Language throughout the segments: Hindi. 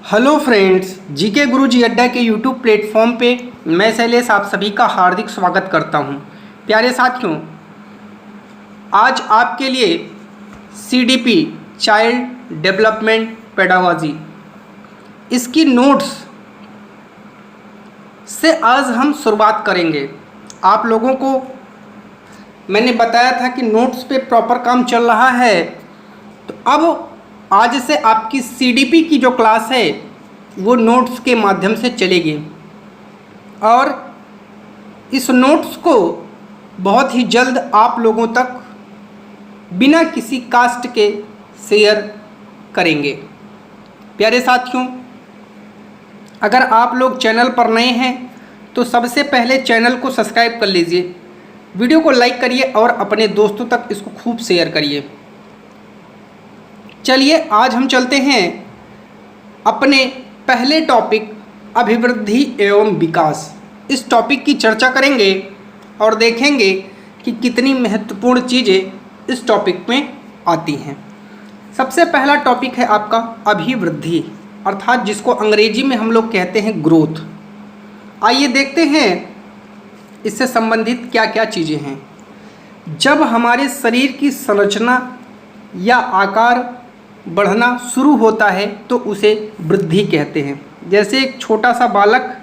हेलो फ्रेंड्स, जीके गुरुजी अड्डा के यूट्यूब प्लेटफॉर्म पे मैं शैलेश आप सभी का हार्दिक स्वागत करता हूं। प्यारे साथियों, आज आपके लिए सीडीपी चाइल्ड डेवलपमेंट पेडागोजी इसकी नोट्स से आज हम शुरुआत करेंगे। आप लोगों को मैंने बताया था कि नोट्स पे प्रॉपर काम चल रहा है, तो अब आज से आपकी सीडीपी की जो क्लास है वो नोट्स के माध्यम से चलेगी और इस नोट्स को बहुत ही जल्द आप लोगों तक बिना किसी कास्ट के शेयर करेंगे। प्यारे साथियों, अगर आप लोग चैनल पर नए हैं तो सबसे पहले चैनल को सब्सक्राइब कर लीजिए, वीडियो को लाइक करिए और अपने दोस्तों तक इसको खूब शेयर करिए। चलिए आज हम चलते हैं अपने पहले टॉपिक अभिवृद्धि एवं विकास। इस टॉपिक की चर्चा करेंगे और देखेंगे कि कितनी महत्वपूर्ण चीज़ें इस टॉपिक में आती हैं। सबसे पहला टॉपिक है आपका अभिवृद्धि, अर्थात जिसको अंग्रेजी में हम लोग कहते हैं ग्रोथ। आइए देखते हैं इससे संबंधित क्या क्या चीज़ें हैं। जब हमारे शरीर की संरचना या आकार बढ़ना शुरू होता है तो उसे वृद्धि कहते हैं। जैसे एक छोटा सा बालक,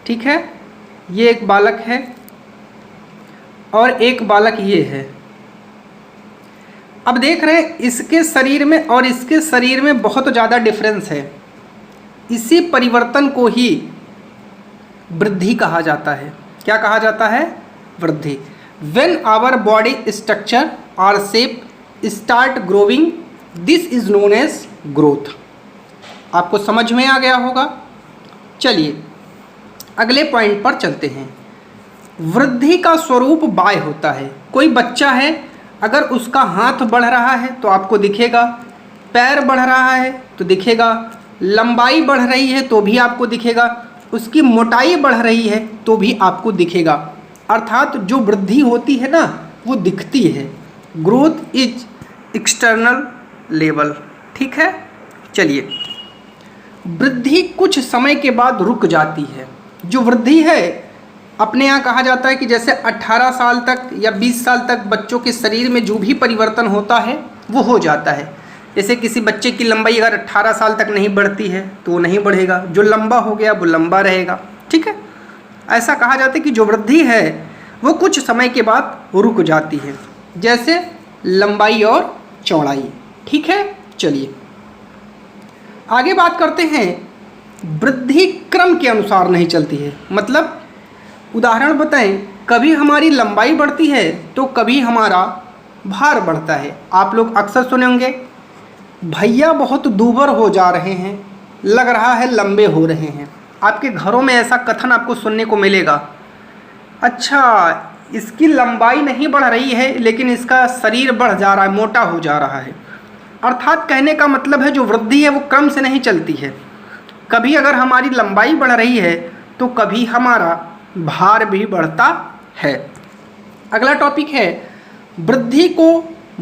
ठीक है, ये एक बालक है और एक बालक ये है। अब देख रहे हैं इसके शरीर में और इसके शरीर में बहुत ज़्यादा डिफरेंस है। इसी परिवर्तन को ही वृद्धि कहा जाता है। क्या कहा जाता है? वृद्धि। व्हेन आवर बॉडी स्ट्रक्चर और shape start growing, this is known as growth. आपको समझ में आ गया होगा। चलिए अगले पॉइंट पर चलते हैं। वृद्धि का स्वरूप बाह्य होता है। कोई बच्चा है, अगर उसका हाथ बढ़ रहा है तो आपको दिखेगा, पैर बढ़ रहा है तो दिखेगा, लंबाई बढ़ रही है तो भी आपको दिखेगा, उसकी मोटाई बढ़ रही है तो भी आपको दिखेगा। अर्थात जो वृद्धि होती है ना वो दिखती है। ग्रोथ इज एक्सटर्नल लेवल, ठीक है। चलिए, वृद्धि कुछ समय के बाद रुक जाती है। जो वृद्धि है अपने यहाँ कहा जाता है कि जैसे 18 साल तक या 20 साल तक बच्चों के शरीर में जो भी परिवर्तन होता है वो हो जाता है। जैसे किसी बच्चे की लंबाई अगर 18 साल तक नहीं बढ़ती है तो वो नहीं बढ़ेगा, जो लंबा हो गया वो लंबा रहेगा, ठीक है। ऐसा कहा जाता है कि जो वृद्धि है वो कुछ समय के बाद रुक जाती है, जैसे लंबाई और चौड़ाई, ठीक है। चलिए आगे बात करते हैं। वृद्धि क्रम के अनुसार नहीं चलती है। मतलब उदाहरण बताएं, कभी हमारी लंबाई बढ़ती है तो कभी हमारा भार बढ़ता है। आप लोग अक्सर सुने होंगे, भैया बहुत दूबर हो जा रहे हैं, लग रहा है लंबे हो रहे हैं। आपके घरों में ऐसा कथन आपको सुनने को मिलेगा। अच्छा, इसकी लंबाई नहीं बढ़ रही है लेकिन इसका शरीर बढ़ जा रहा है, मोटा हो जा रहा है। अर्थात कहने का मतलब है जो वृद्धि है वो क्रम से नहीं चलती है। कभी अगर हमारी लंबाई बढ़ रही है तो कभी हमारा भार भी बढ़ता है। अगला टॉपिक है, वृद्धि को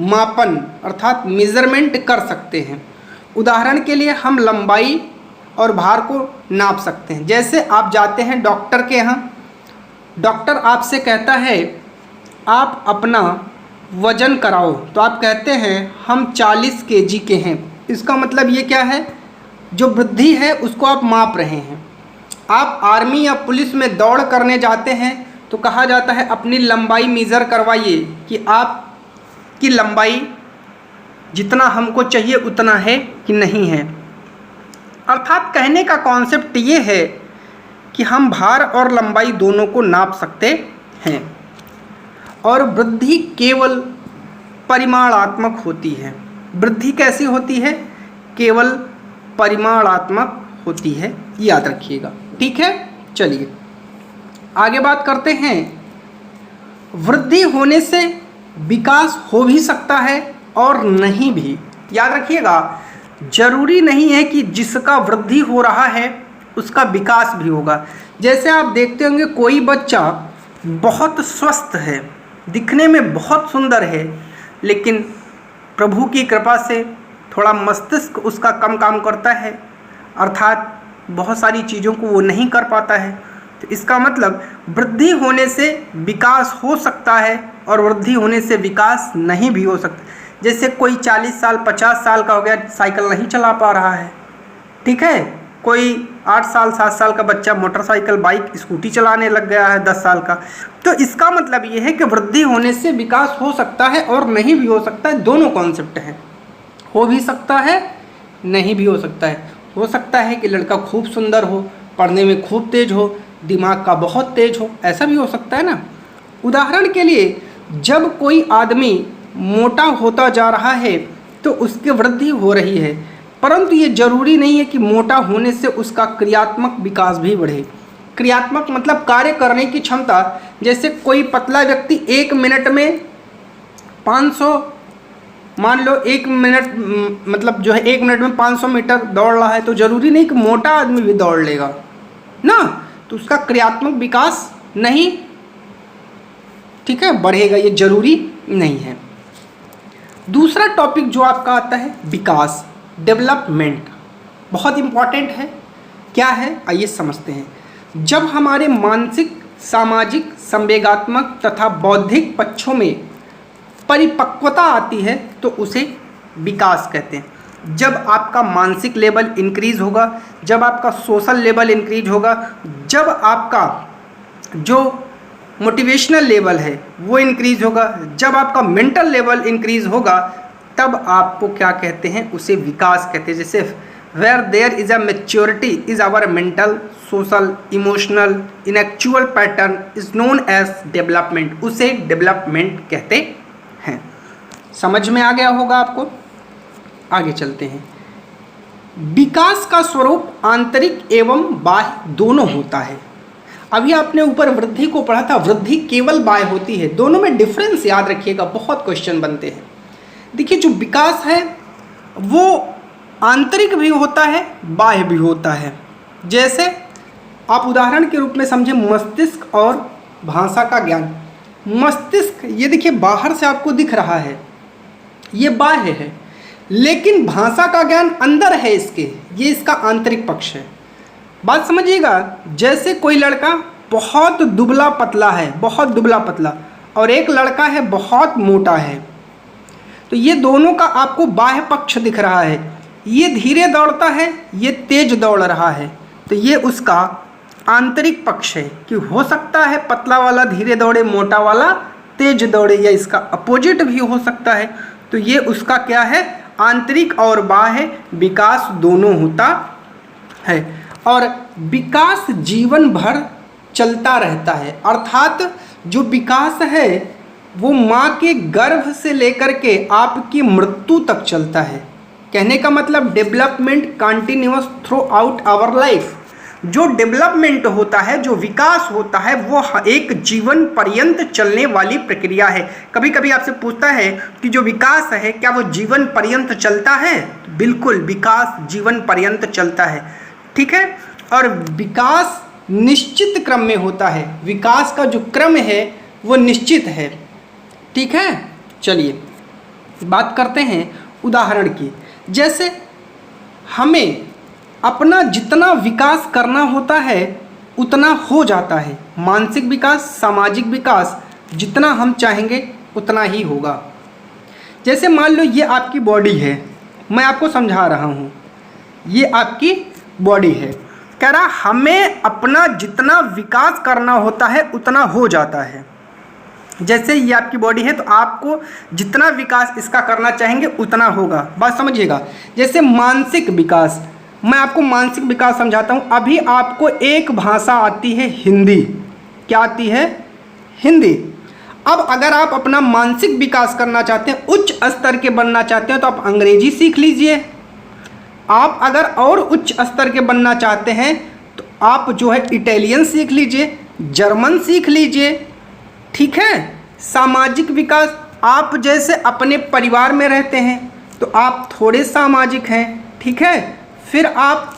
मापन अर्थात मेजरमेंट कर सकते हैं। उदाहरण के लिए हम लंबाई और भार को नाप सकते हैं। जैसे आप जाते हैं डॉक्टर के यहाँ, डॉक्टर आपसे कहता है आप अपना वजन कराओ, तो आप कहते हैं हम 40 केजी के हैं। इसका मतलब ये क्या है? जो वृद्धि है उसको आप माप रहे हैं। आप आर्मी या पुलिस में दौड़ करने जाते हैं तो कहा जाता है अपनी लंबाई मेज़र करवाइए कि आपकी लंबाई जितना हमको चाहिए उतना है कि नहीं है। अर्थात कहने का कॉन्सेप्ट ये है कि हम भार और लंबाई दोनों को नाप सकते हैं। और वृद्धि केवल परिमाणात्मक होती है। वृद्धि कैसी होती है? केवल परिमाणात्मक होती है, याद रखिएगा, ठीक है। चलिए आगे बात करते हैं। वृद्धि होने से विकास हो भी सकता है और नहीं भी। याद रखिएगा, जरूरी नहीं है कि जिसका वृद्धि हो रहा है उसका विकास भी होगा। जैसे आप देखते होंगे कोई बच्चा बहुत स्वस्थ है, दिखने में बहुत सुंदर है, लेकिन प्रभु की कृपा से थोड़ा मस्तिष्क उसका कम काम करता है, अर्थात बहुत सारी चीज़ों को वो नहीं कर पाता है। तो इसका मतलब वृद्धि होने से विकास हो सकता है और वृद्धि होने से विकास नहीं भी हो सकता। जैसे कोई 40 साल 50 साल का हो गया, साइकिल नहीं चला पा रहा है, ठीक है। कोई 8 साल 7 साल का बच्चा मोटरसाइकिल बाइक स्कूटी चलाने लग गया है 10 साल का। तो इसका मतलब ये है कि वृद्धि होने से विकास हो सकता है और नहीं भी हो सकता है, दोनों कॉन्सेप्ट हैं। हो भी सकता है, नहीं भी हो सकता है। हो सकता है कि लड़का खूब सुंदर हो, पढ़ने में खूब तेज हो, दिमाग का बहुत तेज हो, ऐसा भी हो सकता है ना। उदाहरण के लिए जब कोई आदमी मोटा होता जा रहा है तो उसकी वृद्धि हो रही है, परंतु ये जरूरी नहीं है कि मोटा होने से उसका क्रियात्मक विकास भी बढ़े। क्रियात्मक मतलब कार्य करने की क्षमता। जैसे कोई पतला व्यक्ति 1 मिनट में 500, मान लो 1 मिनट मतलब जो है 1 मिनट में 500 मीटर दौड़ रहा है, तो जरूरी नहीं कि मोटा आदमी भी दौड़ लेगा ना, तो उसका क्रियात्मक विकास नहीं, ठीक है, बढ़ेगा, ये जरूरी नहीं है। दूसरा टॉपिक जो आपका आता है विकास, डेवलपमेंट, बहुत इंपॉर्टेंट है। क्या है आइए समझते हैं। जब हमारे मानसिक, सामाजिक, संवेगात्मक तथा बौद्धिक पक्षों में परिपक्वता आती है तो उसे विकास कहते हैं। जब आपका मानसिक लेवल इंक्रीज होगा, जब आपका सोशल लेवल इंक्रीज होगा, जब आपका जो मोटिवेशनल लेवल है वो इंक्रीज होगा, जब आपका मेंटल लेवल इंक्रीज होगा, तब आपको क्या कहते हैं, उसे विकास कहते हैं। जैसे where there is a maturity is our mental, social, emotional, intellectual pattern is known as development, उसे डेवलपमेंट कहते हैं। समझ में आ गया होगा आपको। आगे चलते हैं। विकास का स्वरूप आंतरिक एवं बाह्य दोनों होता है। अभी आपने ऊपर वृद्धि को पढ़ा था, वृद्धि केवल बाह्य होती है, दोनों में डिफरेंस याद रखिएगा, बहुत क्वेश्चन बनते हैं। देखिए जो विकास है वो आंतरिक भी होता है, बाह्य भी होता है। जैसे आप उदाहरण के रूप में समझें मस्तिष्क और भाषा का ज्ञान। मस्तिष्क ये देखिए बाहर से आपको दिख रहा है, ये बाह्य है, लेकिन भाषा का ज्ञान अंदर है इसके, ये इसका आंतरिक पक्ष है। बात समझिएगा। जैसे कोई लड़का बहुत दुबला पतला है, बहुत दुबला पतला, और एक लड़का है बहुत मोटा है, तो ये दोनों का आपको बाह्य पक्ष दिख रहा है। ये धीरे दौड़ता है, ये तेज दौड़ रहा है, तो ये उसका आंतरिक पक्ष है कि हो सकता है पतला वाला धीरे दौड़े, मोटा वाला तेज दौड़े, या इसका अपोजिट भी हो सकता है। तो ये उसका क्या है, आंतरिक और बाह्य विकास दोनों होता है। और विकास जीवन भर चलता रहता है, अर्थात जो विकास है वो माँ के गर्भ से लेकर के आपकी मृत्यु तक चलता है। कहने का मतलब development continuous throughout our life. जो डेवलपमेंट होता है, जो विकास होता है, वो एक जीवन पर्यंत चलने वाली प्रक्रिया है। कभी कभी आपसे पूछता है कि जो विकास है क्या वो जीवन पर्यंत चलता है? बिल्कुल, विकास जीवन पर्यंत चलता है, ठीक है। और विकास निश्चित क्रम में होता है, विकास का जो क्रम है वो निश्चित है, ठीक है। चलिए बात करते हैं उदाहरण की। जैसे हमें अपना जितना विकास करना होता है उतना हो जाता है। मानसिक विकास, सामाजिक विकास जितना हम चाहेंगे उतना ही होगा। जैसे मान लो ये आपकी बॉडी है, मैं आपको समझा रहा हूँ, ये आपकी बॉडी है, कह रहा हमें अपना जितना विकास करना होता है उतना हो जाता है। जैसे ये आपकी बॉडी है तो आपको जितना विकास इसका करना चाहेंगे उतना होगा। बात समझिएगा। जैसे मानसिक विकास, मैं आपको मानसिक विकास समझाता हूँ। अभी आपको एक भाषा आती है हिंदी, क्या आती है? हिंदी। अब अगर आप अपना मानसिक विकास करना चाहते हैं, उच्च स्तर के बनना चाहते हैं, तो आप अंग्रेजी सीख लीजिए। आप अगर और उच्च स्तर के बनना चाहते हैं तो आप जो है इटालियन सीख लीजिए, जर्मन सीख लीजिए, ठीक है। सामाजिक विकास, आप जैसे अपने परिवार में रहते हैं तो आप थोड़े सामाजिक हैं, ठीक है। फिर आप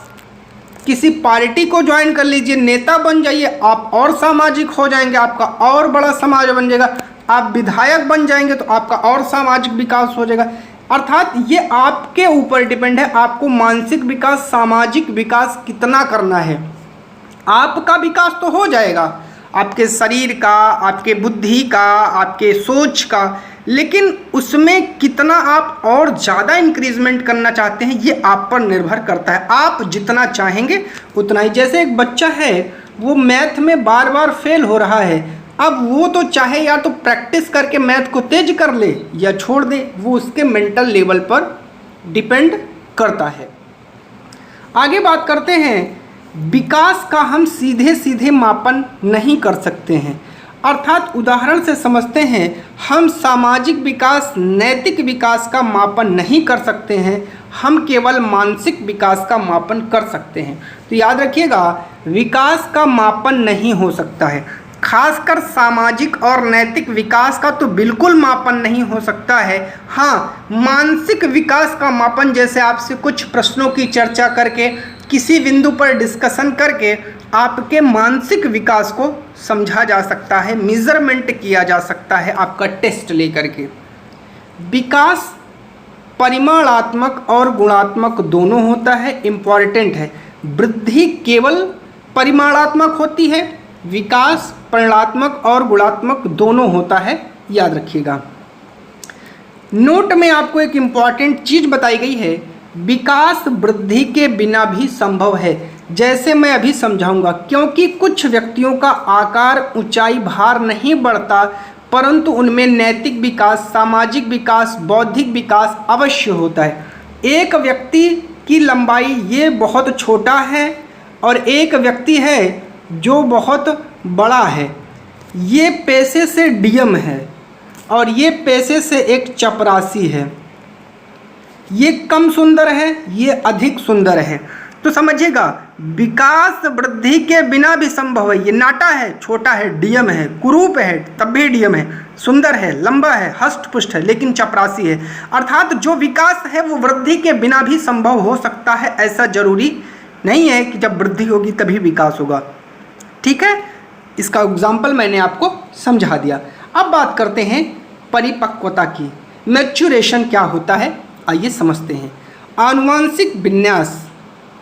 किसी पार्टी को ज्वाइन कर लीजिए, नेता बन जाइए, आप और सामाजिक हो जाएंगे, आपका और बड़ा समाज बन जाएगा। आप विधायक बन जाएंगे तो आपका और सामाजिक विकास हो जाएगा। अर्थात ये आपके ऊपर डिपेंड है, आपको मानसिक विकास, सामाजिक विकास कितना करना है। आपका विकास तो हो जाएगा, आपके शरीर का, आपके बुद्धि का, आपके सोच का, लेकिन उसमें कितना आप और ज़्यादा इंक्रीजमेंट करना चाहते हैं ये आप पर निर्भर करता है। आप जितना चाहेंगे उतना ही। जैसे एक बच्चा है, वो मैथ में बार बार फेल हो रहा है, अब वो तो चाहे या तो प्रैक्टिस करके मैथ को तेज कर ले या छोड़ दे, वो उसके मेंटल लेवल पर डिपेंड करता है। आगे बात करते हैं, विकास का हम सीधे सीधे मापन नहीं कर सकते हैं। अर्थात उदाहरण से समझते हैं, हम सामाजिक विकास, नैतिक विकास का मापन नहीं कर सकते हैं, हम केवल मानसिक विकास का मापन कर सकते हैं। तो याद रखिएगा, विकास का मापन नहीं हो सकता है, खासकर सामाजिक और नैतिक विकास का तो बिल्कुल मापन नहीं हो सकता है। हाँ, मानसिक विकास का मापन, जैसे आपसे कुछ प्रश्नों की चर्चा करके, किसी बिंदु पर डिस्कशन करके आपके मानसिक विकास को समझा जा सकता है, मेजरमेंट किया जा सकता है आपका टेस्ट लेकर के। विकास परिमाणात्मक और गुणात्मक दोनों होता है, इम्पॉर्टेंट है। वृद्धि केवल परिमाणात्मक होती है, विकास परिमाणात्मक और गुणात्मक दोनों होता है, याद रखिएगा। नोट में आपको एक इम्पॉर्टेंट चीज़ बताई गई है, विकास वृद्धि के बिना भी संभव है। जैसे मैं अभी समझाऊंगा, क्योंकि कुछ व्यक्तियों का आकार, ऊंचाई, भार नहीं बढ़ता, परंतु उनमें नैतिक विकास, सामाजिक विकास, बौद्धिक विकास अवश्य होता है। एक व्यक्ति की लंबाई ये बहुत छोटा है और एक व्यक्ति है जो बहुत बड़ा है, ये पैसे से डीएम है और ये पैसे से एक चपरासी है, ये कम सुंदर है, ये अधिक सुंदर है। तो समझिएगा, विकास वृद्धि के बिना भी संभव है। ये नाटा है, छोटा है, डीएम है, कुरूप है तब भी डीएम है, सुंदर है, लंबा है, हष्ट पुष्ट है, लेकिन चपरासी है। अर्थात जो विकास है वो वृद्धि के बिना भी संभव हो सकता है, ऐसा जरूरी नहीं है कि जब वृद्धि होगी तभी विकास होगा। ठीक है, इसका एग्जाम्पल मैंने आपको समझा दिया। अब बात करते हैं परिपक्वता की। मैच्योरेशन क्या होता है, आइए समझते हैं। आनुवांशिक विन्यास,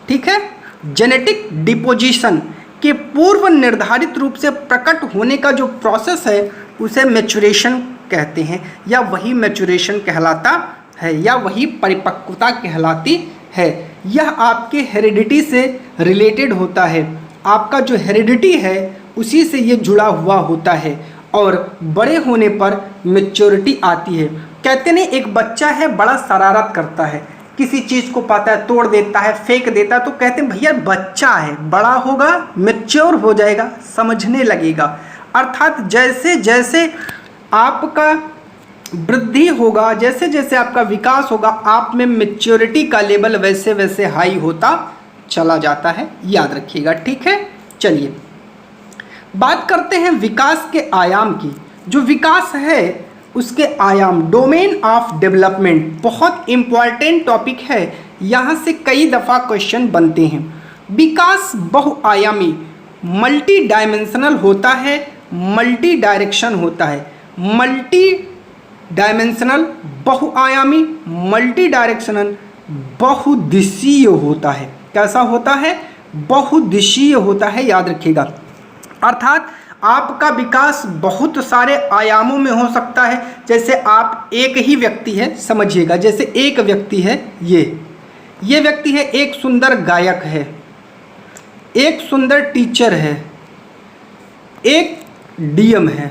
ठीक है, जेनेटिक डिपोजिशन के पूर्व निर्धारित रूप से प्रकट होने का जो प्रोसेस है उसे मैच्योरेशन कहते हैं, या वही मैच्योरेशन कहलाता है, या वही परिपक्वता कहलाती है। यह आपके हेरिडिटी से रिलेटेड होता है, आपका जो हेरिडिटी है उसी से ये जुड़ा हुआ होता है और बड़े होने पर मैच्योरिटी आती है। कहते नहीं, एक बच्चा है बड़ा शरारत करता है, किसी चीज़ को पाता है तोड़ देता है, फेंक देता है, तो कहते हैं भैया बच्चा है, बड़ा होगा, मैच्योर हो जाएगा, समझने लगेगा। अर्थात जैसे जैसे आपका वृद्धि होगा, जैसे जैसे आपका विकास होगा, आप में मैच्योरिटी का लेवल वैसे वैसे हाई होता चला जाता है, याद रखिएगा। ठीक है, चलिए बात करते हैं विकास के आयाम की। जो विकास है उसके आयाम, डोमेन ऑफ डेवलपमेंट, बहुत इंपॉर्टेंट टॉपिक है, यहाँ से कई दफ़ा क्वेश्चन बनते हैं। विकास बहुआयामी, मल्टी डायमेंशनल होता है, मल्टी डायरेक्शन होता है। मल्टी डायमेंशनल, बहुआयामी, मल्टी डायरेक्शनल, बहुदिशीय होता है। कैसा होता है, बहुदिशीय होता है, याद रखिएगा। अर्थात आपका विकास बहुत सारे आयामों में हो सकता है। जैसे आप एक ही व्यक्ति है, समझिएगा, जैसे एक व्यक्ति है, ये व्यक्ति है, एक सुंदर गायक है, एक सुंदर टीचर है, एक डीएम है।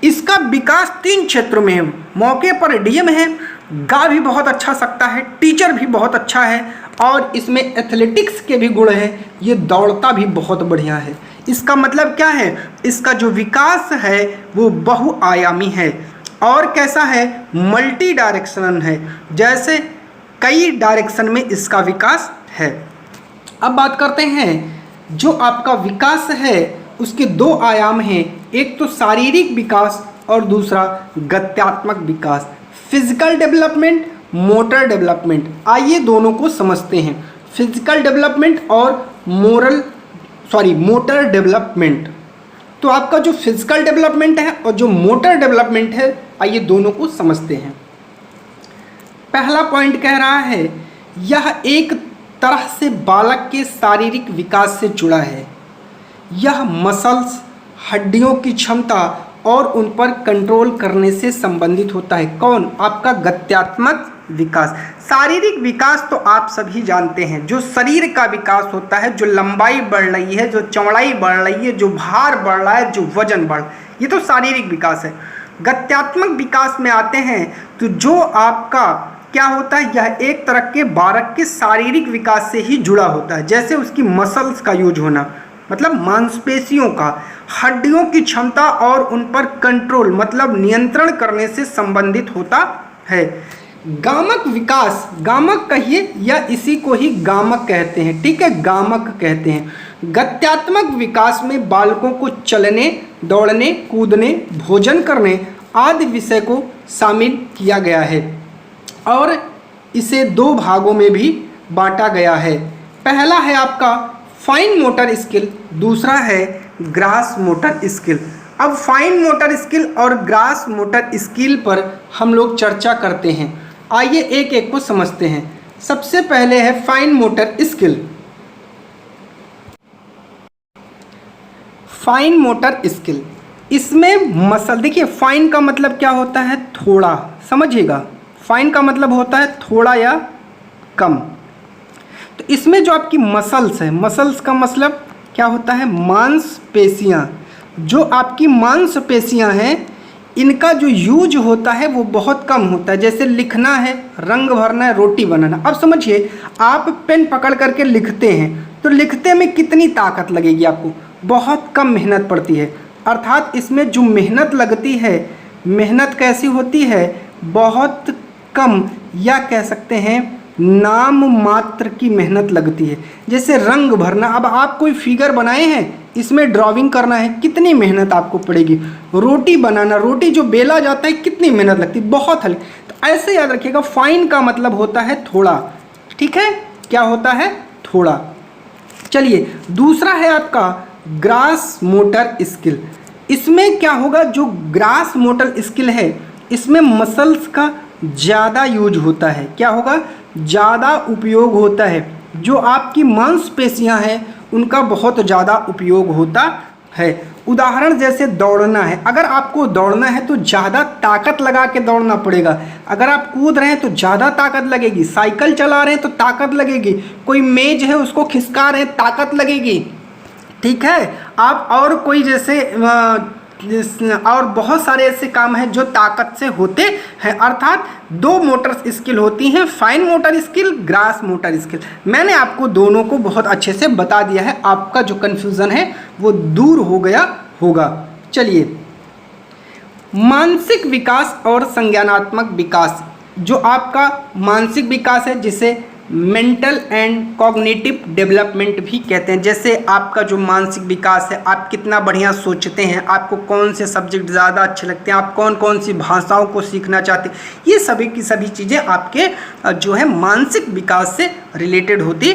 इसका विकास 3 क्षेत्रों में है। मौके पर डीएम है, गा भी बहुत अच्छा सकता है, टीचर भी बहुत अच्छा है, और इसमें एथलेटिक्स के भी गुण हैं, ये दौड़ता भी बहुत बढ़िया है। इसका मतलब क्या है, इसका जो विकास है वो बहुआयामी है। और कैसा है, मल्टी डायरेक्शनल है, जैसे कई डायरेक्शन में इसका विकास है। अब बात करते हैं, जो आपका विकास है उसके 2 आयाम हैं, एक तो शारीरिक विकास और दूसरा गत्यात्मक विकास, फिजिकल डेवलपमेंट, मोटर डेवलपमेंट। आइए दोनों को समझते हैं, फिजिकल डेवलपमेंट और मोटर डेवलपमेंट। तो आपका जो फिजिकल डेवलपमेंट है और जो मोटर डेवलपमेंट है, आइए दोनों को समझते हैं। पहला पॉइंट कह रहा है यह एक तरह से बालक के शारीरिक विकास से जुड़ा है। यह मसल्स, हड्डियों की क्षमता और उन पर कंट्रोल करने से संबंधित होता है। कौन? आपका गत्यात्मक विकास। शारीरिक विकास तो आप सभी जानते हैं, जो शरीर का विकास होता है, जो लंबाई बढ़ रही है, जो चौड़ाई बढ़ रही है, जो भार बढ़ रहा है, जो वजन बढ़, ये तो शारीरिक विकास है। गत्यात्मक विकास में आते हैं तो जो आपका क्या होता है, यह एक तरह के बालक के शारीरिक विकास से ही जुड़ा होता है। जैसे उसकी मसल्स का यूज होना, मतलब मांसपेशियों का, हड्डियों की क्षमता और उन पर कंट्रोल मतलब नियंत्रण करने से संबंधित होता है। गामक विकास, गामक कहिए या इसी को ही गामक कहते हैं, ठीक है, गामक कहते हैं। गत्यात्मक विकास में बालकों को चलने, दौड़ने, कूदने, भोजन करने आदि विषय को शामिल किया गया है और इसे दो भागों में भी बांटा गया है। पहला है आपका फाइन मोटर स्किल, दूसरा है ग्रास मोटर स्किल। अब फाइन मोटर स्किल और ग्रास मोटर स्किल पर हम लोग चर्चा करते हैं। आइए एक एक को समझते हैं। सबसे पहले है fine motor skill. Fine motor skill, इसमें मसल, देखिए फाइन का मतलब क्या होता है, थोड़ा, समझिएगा। फाइन का मतलब होता है थोड़ा या कम। तो इसमें जो आपकी मसल्स है, मसल्स का मतलब क्या होता है, मांसपेशियाँ। जो आपकी मांसपेशियाँ हैं इनका जो यूज होता है वो बहुत कम होता है। जैसे लिखना है, रंग भरना है, रोटी बनाना। अब समझिए, आप पेन पकड़ करके लिखते हैं तो लिखते में कितनी ताकत लगेगी आपको, बहुत कम मेहनत पड़ती है। अर्थात इसमें जो मेहनत लगती है, मेहनत कैसी होती है, बहुत कम, या कह सकते हैं नाम मात्र की मेहनत लगती है। जैसे रंग भरना, अब आप कोई फिगर बनाए हैं, इसमें ड्राइंग करना है, कितनी मेहनत आपको पड़ेगी। रोटी बनाना, रोटी जो बेला जाता है, कितनी मेहनत लगती है, बहुत हल्की। तो ऐसे याद रखिएगा, फाइन का मतलब होता है थोड़ा, ठीक है, क्या होता है, थोड़ा। चलिए दूसरा है आपका ग्रास मोटर स्किल। इसमें क्या होगा, जो ग्रास मोटर स्किल है इसमें मसल्स का ज़्यादा यूज होता है। क्या होगा, ज़्यादा उपयोग होता है। जो आपकी मांसपेशियां हैं उनका बहुत ज़्यादा उपयोग होता है। उदाहरण जैसे दौड़ना है, अगर आपको दौड़ना है तो ज़्यादा ताकत लगा के दौड़ना पड़ेगा। अगर आप कूद रहे हैं तो ज़्यादा ताकत लगेगी। साइकिल चला रहे हैं तो ताकत लगेगी। कोई मेज है उसको खिसका रहे हैं, ताकत लगेगी, ठीक है। आप और कोई जैसे और बहुत सारे ऐसे काम हैं जो ताकत से होते हैं। अर्थात दो मोटर स्किल होती हैं, fine motor skill, grass motor skill. मैंने आपको दोनों को बहुत अच्छे से बता दिया है, आपका जो कन्फ्यूज़न है वो दूर हो गया होगा। चलिए, मानसिक विकास और संज्ञानात्मक विकास। जो आपका मानसिक विकास है जिसे मेंटल एंड कॉग्निटिव डेवलपमेंट भी कहते हैं। जैसे आपका जो मानसिक विकास है, आप कितना बढ़िया सोचते हैं, आपको कौन से सब्जेक्ट ज़्यादा अच्छे लगते हैं, आप कौन कौन सी भाषाओं को सीखना चाहते हैं, ये सभी की सभी चीज़ें आपके जो है मानसिक विकास से रिलेटेड होती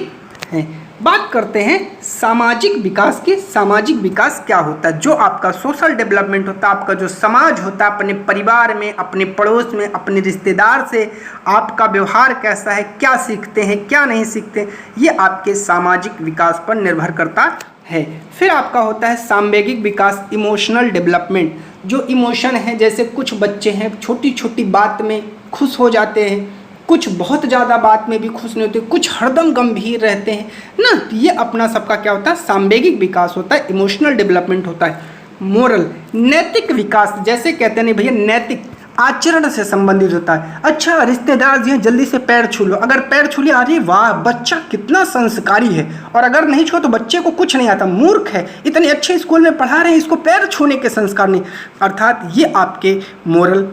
हैं। बात करते हैं सामाजिक विकास की। सामाजिक विकास क्या होता है, जो आपका सोशल डेवलपमेंट होता है, आपका जो समाज होता है, अपने परिवार में, अपने पड़ोस में, अपने रिश्तेदार से आपका व्यवहार कैसा है, क्या सीखते हैं, क्या नहीं सीखते, ये आपके सामाजिक विकास पर निर्भर करता है। फिर आपका होता है सांवेगिक विकास, इमोशनल डेवलपमेंट। जो इमोशन है, जैसे कुछ बच्चे हैं छोटी छोटी बात में खुश हो जाते हैं, कुछ बहुत ज़्यादा बात में भी खुश नहीं होते, कुछ हरदम गंभीर रहते हैं ना। तो ये अपना सबका क्या होता है, सांवेगिक विकास होता है, इमोशनल डेवलपमेंट होता है। मोरल, नैतिक विकास, जैसे कहते हैं नहीं भैया, नैतिक आचरण से संबंधित होता है। अच्छा, रिश्तेदार जी जल्दी से पैर छू लो, अगर पैर छू लिया, अरे वाह बच्चा कितना संस्कारी है, और अगर नहीं छुआ तो बच्चे को कुछ नहीं आता, मूर्ख है, इतने अच्छे स्कूल में पढ़ा रहे हैं, इसको पैर छूने के संस्कार नहीं। अर्थात ये आपके मोरल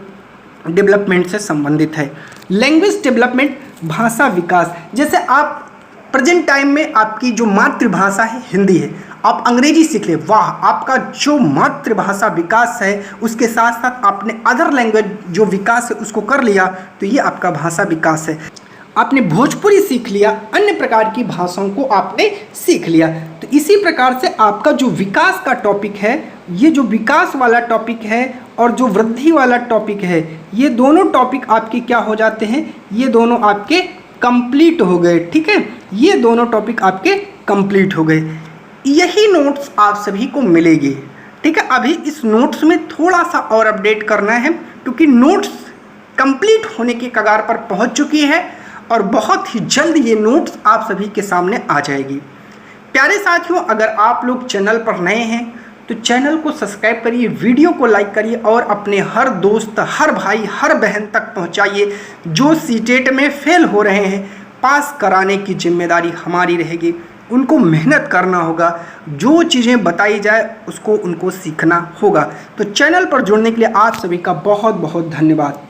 डेवलपमेंट से संबंधित है। लैंग्वेज डेवलपमेंट, भाषा विकास। जैसे आप प्रेजेंट टाइम में आपकी जो मातृभाषा है हिंदी है, आप अंग्रेजी सीख ले, वाह, आपका जो मातृभाषा विकास है उसके साथ साथ आपने अदर लैंग्वेज जो विकास है उसको कर लिया, तो ये आपका भाषा विकास है। आपने भोजपुरी सीख लिया, अन्य प्रकार की भाषाओं को आपने सीख लिया। तो इसी प्रकार से आपका जो विकास का टॉपिक है, ये जो विकास वाला टॉपिक है और जो वृद्धि वाला टॉपिक है, ये दोनों टॉपिक आपके क्या हो जाते हैं, ये दोनों आपके कंप्लीट हो गए। ठीक है, ये दोनों टॉपिक आपके कंप्लीट हो गए। यही नोट्स आप सभी को मिलेगी। ठीक है, अभी इस नोट्स में थोड़ा सा और अपडेट करना है, क्योंकि नोट्स कंप्लीट होने के कगार पर पहुंच चुकी है और बहुत ही जल्द ये नोट्स आप सभी के सामने आ जाएगी। प्यारे साथियों, अगर आप लोग चैनल पर नए हैं तो चैनल को सब्सक्राइब करिए, वीडियो को लाइक करिए और अपने हर दोस्त, हर भाई, हर बहन तक पहुंचाइए। जो सीटेट में फेल हो रहे हैं, पास कराने की जिम्मेदारी हमारी रहेगी। उनको मेहनत करना होगा, जो चीज़ें बताई जाए उसको उनको सीखना होगा। तो चैनल पर जुड़ने के लिए आप सभी का बहुत बहुत धन्यवाद।